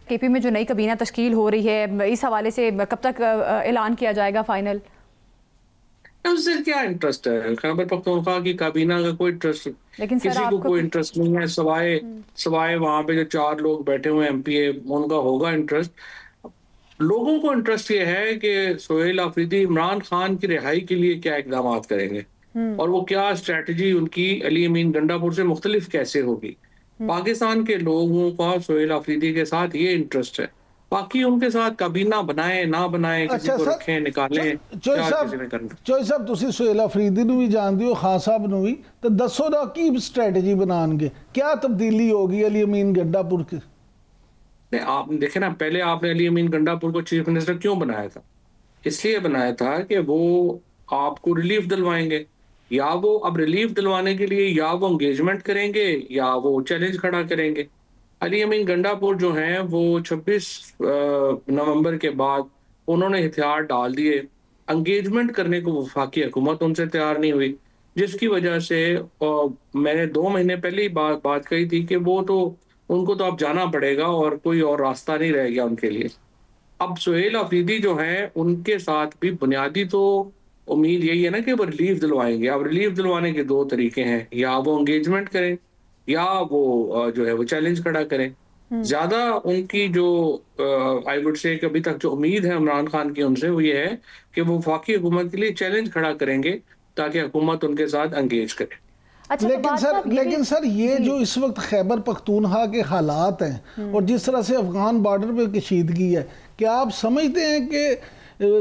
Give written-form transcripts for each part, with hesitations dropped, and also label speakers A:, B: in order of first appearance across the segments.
A: KP में जो नई काबीना तश्कील हो रही है, इस हवाले से कब तक ऐलान किया जाएगा फाइनल?
B: उससे क्या इंटरेस्ट है? खैबर पख्तूनख्वा की काबीना का कोई इंटरेस्ट,
A: लेकिन सर
B: किसी को
A: आपको
B: कोई इंटरेस्ट नहीं है, सवाए सवाए वहां पे जो 4 लोग बैठे हुए एमपीए, उनका होगा इंटरेस्ट। लोगों को इंटरेस्ट ये है कि सोहेल आफरीदी इमरान खान की रिहाई के लिए क्या इकदाम करेंगे और वो क्या स्ट्रेटजी उनकी अली अमीन गंडापुर से मुख्तलिफ कैसे होगी। पाकिस्तान के लोगों का सोहेल आफरीदी के साथ ये इंटरेस्ट है, बाकी उनके साथ काबीना बनाए ना बनाए, किसी
C: अच्छा
B: को
C: सर,
B: रखें निकालें,
C: चोई
B: क्या किसी ने
C: साहब,
B: करना।
C: चोई साहब तुसी सोहेल अफरीदी ਨੂੰ ਵੀ ਜਾਣਦੇ ਹੋ, ਖਾਨ ਸਾਹਿਬ ਨੂੰ ਵੀ, तो दसो ना की स्ट्रेटजी बनाएंगे, क्या तब्दीली होगी अली अमीन गंडापुर की?
B: नहीं, आप देखे ना, पहले आपने अली अमीन गंडापुर को चीफ मिनिस्टर क्यों बनाया था? इसलिए बनाया था कि वो आपको रिलीफ दिलवाएंगे, या वो अब रिलीफ दिलवाने के लिए या वो एंगेजमेंट करेंगे या वो चैलेंज खड़ा करेंगे। अली अमीन गंडापुर जो हैं वो 26 नवंबर के बाद उन्होंने हथियार डाल दिए, एंगेजमेंट करने को वफाकी हुकूमत उनसे तैयार नहीं हुई, जिसकी वजह से मैंने 2 महीने पहले ही बात कही थी कि वो तो उनको तो अब जाना पड़ेगा और कोई और रास्ता नहीं रह गया उनके लिए। अब सुहेल अफरीदी जो हैं उनके साथ भी बुनियादी तो उम्मीद यही है ना कि वो रिलीफ दिलवाएंगे। अब रिलीफ दिलवाने के 2 तरीके हैं, या वो एंगेजमेंट करें या वो जो है वो चैलेंज खड़ा करें। ज्यादा उनकी जो आई वुड से अभी तक जो उम्मीद है इमरान खान की उनसे, वो ये है कि वो वफाकी हुकूमत के लिए चैलेंज खड़ा करेंगे ताकि हुकूमत उनके साथ एंगेज करे।
A: अच्छा,
C: लेकिन सर ये जो इस वक्त खैबर पख्तूनख्वा के हालात हैं और जिस तरह से अफगान बॉर्डर पे कशीदगी है, क्या आप समझते हैं कि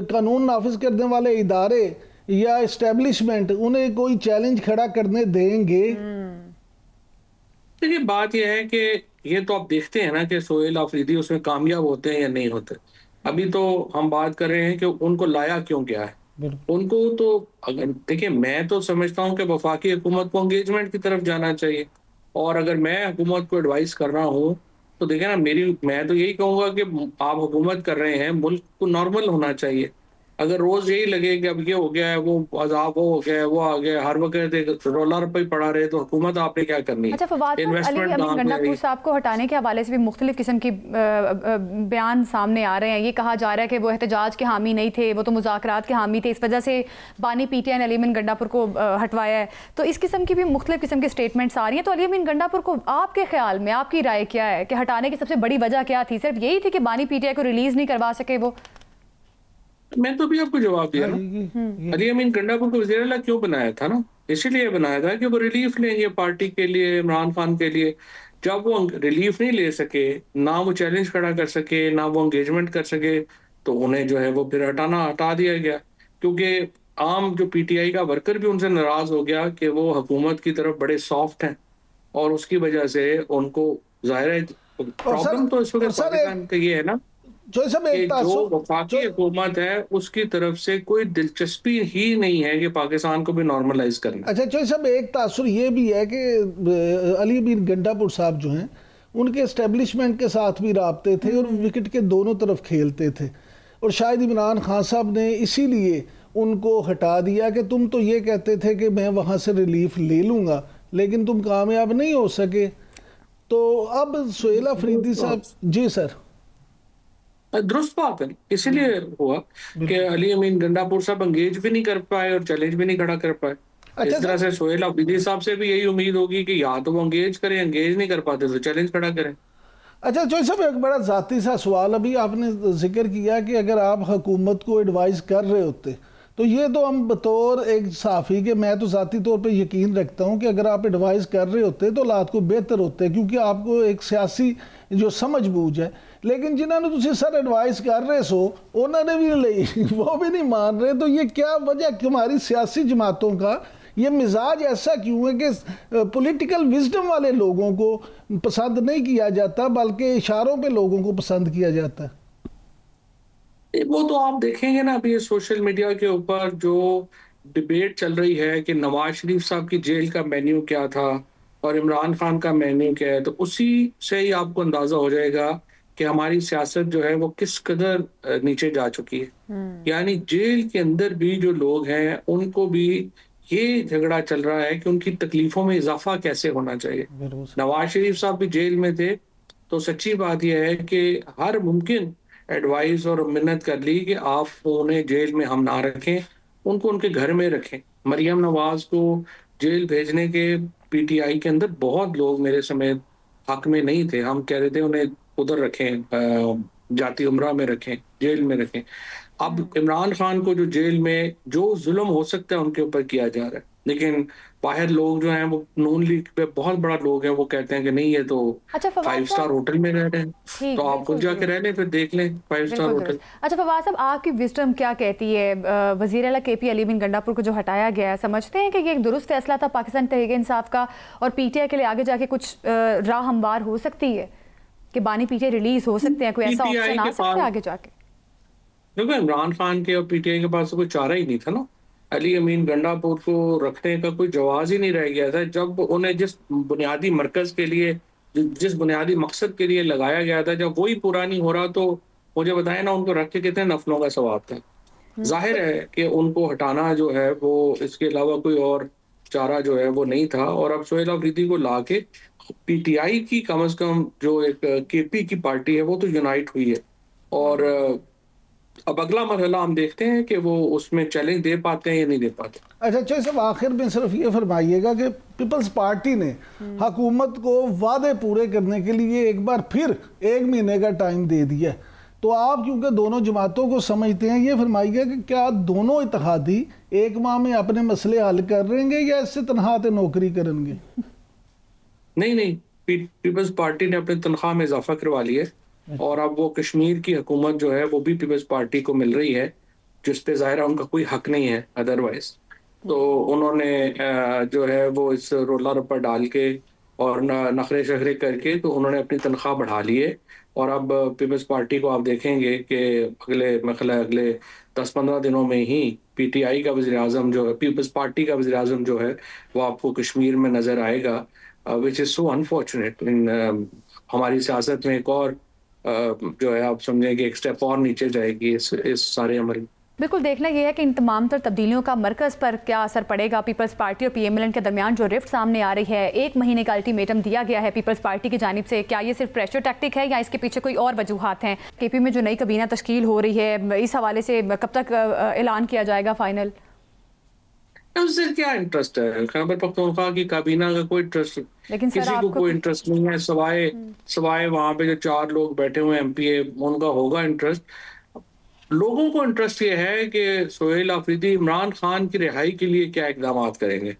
C: कानून नाफिज करने वाले इदारे या इस्टेब्लिशमेंट उन्हें कोई चैलेंज खड़ा करने देंगे?
B: देखिए, बात यह है कि ये तो आप देखते हैं ना कि सोहेल अफरीदी उसमें कामयाब होते हैं या नहीं होते। अभी तो हम बात कर रहे हैं कि उनको लाया क्यों गया है। उनको तो अगर देखिए, मैं तो समझता हूँ कि वफाकी हुकूमत को एंगेजमेंट की तरफ जाना चाहिए, और अगर मैं हुकूमत को एडवाइस कर रहा हूँ तो देखिए ना, मैं तो यही कहूंगा कि आप हुकूमत कर रहे हैं, मुल्क को नॉर्मल होना चाहिए। अगर रोज यही लगे कि अब ये हो गया है, वो अजाब वो हो गया है, वो आ गया, हर वक्त रोला रुपये पड़ा रहे, तो हुकूमत आपने क्या करनी है?
A: अच्छा फवाद साहब, अली अमीन गंडापुर साहब को हटाने के हवाले से भी मुख्तलिफ किस्म की बयान सामने आ रहे हैं। ये कहा जा रहा है कि वो एहतजाज के हामी नहीं थे, वो तो मुज़ाकरात के हामी थे, इस वजह से बानी पीटीआई ने अली अमीन गंडापुर को हटवाया है। तो इस किस्म की भी मुख्तलिफ किस्म की स्टेटमेंट्स आ रही हैं। तो अली अमीन गंडापुर को आपके ख्याल में, आपकी राय क्या है कि हटाने की सबसे बड़ी वजह क्या थी? सिर्फ यही थी कि बानी पीटीआई को रिलीज नहीं करवा सके वो?
B: मैं तो भी आपको जवाब दिया ना, अली अमीन गंडापुर को वज़ीर आला क्यों बनाया था ना, इसीलिए बनाया था कि वो रिलीफ लेंगे पार्टी के लिए, इमरान खान के लिए। जब वो रिलीफ नहीं ले सके, ना वो चैलेंज खड़ा कर सके, ना वो एंगेजमेंट कर सके, तो उन्हें जो है वो फिर हटा दिया गया। क्योंकि आम जो पीटीआई का वर्कर भी उनसे नाराज हो गया कि वो हुकूमत की तरफ बड़े सॉफ्ट हैं, और उसकी वजह से उनको जाहिर है प्रॉब्लम तो इस वक्त पाकिस्तान का ये है ना
C: जो
B: वफाकी हुकूमत है उसकी तरफ से कोई दिलचस्पी ही नहीं है कि पाकिस्तान को भी नॉर्मलाइज करना।
C: अच्छा चौधरी साहब, एक तासुर ये भी है कि अली अमीन गंडापुर साहब जो हैं उनके एस्टेब्लिशमेंट के साथ भी राब्ते थे और विकेट के दोनों तरफ खेलते थे, और शायद इमरान खान साहब ने इसीलिए उनको हटा दिया कि तुम तो ये कहते थे कि मैं वहाँ से रिलीफ ले लूँगा, लेकिन तुम कामयाब नहीं हो सके। तो अब सोहेल अफरीदी साहब जी सर,
B: दुरुस्त बात है, इसीलिए हुआ कि अली अमीन गंडापुर साहब एंगेज भी नहीं कर पाए और चैलेंज भी नहीं खड़ा कर पाए।
C: अच्छा,
B: इस तरह से सोहेल अफरीदी साहब से भी यही उम्मीद होगी कि या तो वो एंगेज करें, एंगेज नहीं कर पाते तो चैलेंज खड़ा करें।
C: अच्छा चौधरी साहब, एक बड़ा ज़ाती सा सवाल, अभी आपने जिक्र किया कि अगर आप हुकूमत को एडवाइस कर रहे होते, तो ये तो हम बतौर एक सहाफ़ी के मैं तो ज़ाती तौर पे यकीन रखता हूँ कि अगर आप एडवाइस कर रहे होते तो हालात को बेहतर होते, क्योंकि आपको एक सियासी जो समझ बूझ है। लेकिन जिन्होंने तुझे सर एडवाइस कर रहे सो उन्होंने भी नहीं वो भी नहीं मान रहे, तो ये क्या वजह, हमारी सियासी जमातों का ये मिजाज ऐसा क्यों है कि पॉलिटिकल विजडम वाले लोगों को पसंद नहीं किया जाता बल्कि इशारों पे लोगों को पसंद किया जाता है?
B: वो तो आप देखेंगे ना, अभी ये सोशल मीडिया के ऊपर जो डिबेट चल रही है कि नवाज शरीफ साहब की जेल का मेन्यू क्या था और इमरान खान का मेन्यू क्या है, तो उसी से ही आपको अंदाजा हो जाएगा कि हमारी सियासत जो है वो किस कदर नीचे जा चुकी है। यानी जेल के अंदर भी जो लोग हैं उनको भी ये झगड़ा चल रहा है कि उनकी तकलीफों में इजाफा कैसे होना चाहिए। नवाज शरीफ साहब भी जेल में थे तो सच्ची बात यह है कि हर मुमकिन एडवाइस और मिन्नत कर ली कि आप उन्हें जेल में हम ना रखें, उनको उनके घर में रखें। मरियम नवाज को जेल भेजने के पीटीआई के अंदर बहुत लोग मेरे समेत हक में नहीं थे। हम कह रहे थे उन्हें उधर रखें, जाती उम्रा में रखें, जेल में रखें। अब इमरान खान को जो जेल में जो जुल्म हो सकता है उनके ऊपर किया जा रहा है, लेकिन बाहर लोग जो हैं वो नून लीग पे बहुत बड़ा लोग हैं, वो कहते हैं कि नहीं ये तो
A: अच्छा
B: 5 स्टार होटल में रह रहे हैं,
A: ठीक,
B: तो आप खुद जाके रह लें, फिर देख लें 5 स्टार होटल।
A: अच्छा फवाद साहब, आपकी विजडम क्या कहती है? वज़ीर आला केपी अली बिन गंडापुर को जो हटाया गया है, समझते हैं कि ये एक दुरुस्त फैसला था पाकिस्तान तहरीक इंसाफ का, और पीटीआई के लिए आगे जाके कुछ राह हमवार हो सकती है कि बानी पीटीआई रिलीज हो सकते हैं, कोई ऐसा ऑप्शन आ सकता है आगे जाके?
B: देखो, इमरान खान के और पीटीआई के पास तो कोई चारा ही नहीं था ना। अली अमीन गंडापुर को रखने का कोई जवाज ही नहीं रह गया था। जब उन्हें जिस बुनियादी मरकज के लिए, जिस बुनियादी मकसद के लिए लगाया गया था, जब वही पूरा नहीं हो रहा, तो मुझे बताएं ना उनको रख के कितने नफलों का सवाब था। जाहिर है कि उनको हटाना जो है वो, इसके अलावा कोई और चारा जो है वो नहीं था। और अब सोहेल अफरीदी को ला के पीटीआई की कम अज कम जो एक केपी की पार्टी है वो तो यूनाइट हुई है, और अब अगला मरहला हम देखते हैं कि वो उसमें चैलेंज दे पाते हैं या नहीं दे पाते।
C: अच्छा सब आखिर में सिर्फ ये फरमाइएगा कि पीपल्स पार्टी ने हुकूमत को वादे पूरे करने के लिए एक बार फिर 1 महीने का टाइम दे दिया, तो आप क्योंकि दोनों जमातों को समझते हैं, ये फरमाइएगा कि क्या दोनों इत्तेहादी 1 माह में अपने मसले हल कर लेंगे या इससे तनख्वाह ते नौकरी करेंगे?
B: नहीं, पीपल्स पार्टी ने अपनी तनख्वाह में इजाफा करवा लिया है, और अब वो कश्मीर की हुकूमत जो है वो भी पीपल्स पार्टी को मिल रही है, जिस पे ज़ाहिर है उनका कोई हक नहीं है अदरवाइज। तो उन्होंने जो है वो इस रोला रप्पा डाल के और नखरे शखरे करके तो उन्होंने अपनी तनख्वाह बढ़ा ली है। और अब पीपल्स पार्टी को आप देखेंगे कि अगले 10-15 दिनों में ही पीटीआई का वज़ीर आज़म जो है, पीपल्स पार्टी का वज़ीर आज़म जो है वो आपको कश्मीर में नज़र आएगा, विच इज़ सो अनफॉर्चुनेट। हमारी सियासत में एक और जो है आप समझें कि एक स्टेप और नीचे जाएगी इस सारे अमल।
A: बिल्कुल, देखना यह है कि इन तमाम तर तब्दीलियों का मरकज़ पर क्या असर पड़ेगा। पीपल्स पार्टी और पीएमएलएन के दरमियान जो रिफ्ट सामने आ रही है, 1 महीने का अल्टीमेटम दिया गया है पीपल्स पार्टी की जानिब से, क्या ये सिर्फ प्रेशर टैक्टिक है या इसके पीछे कोई और वजूहात हैं? केपी में जो नई काबीना तश्कील हो रही है, इस हवाले से कब तक ऐलान किया जाएगा फाइनल?
B: उससे क्या इंटरेस्ट है? खैबर पख्तूनख्वा की काबीना का कोई इंटरेस्ट,
A: लेकिन
B: किसी को कोई इंटरेस्ट नहीं है, सवाए वहां पे जो 4 लोग बैठे हुए एमपीए, उनका होगा इंटरेस्ट। लोगों को इंटरेस्ट ये है कि सोहेल अफरीदी इमरान खान की रिहाई के लिए क्या इकदाम करेंगे,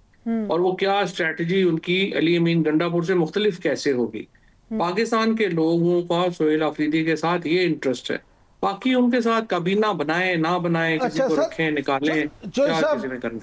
B: और वो क्या स्ट्रेटजी उनकी अली अमीन गंडापुर से मुख्तलिफ कैसे होगी। पाकिस्तान के लोगों का सोहेल अफरीदी के साथ ये इंटरेस्ट है, बाकी उनके साथ काबीना बनाए ना बनाए, किसी को रखें निकालें, क्या किसी ने करना।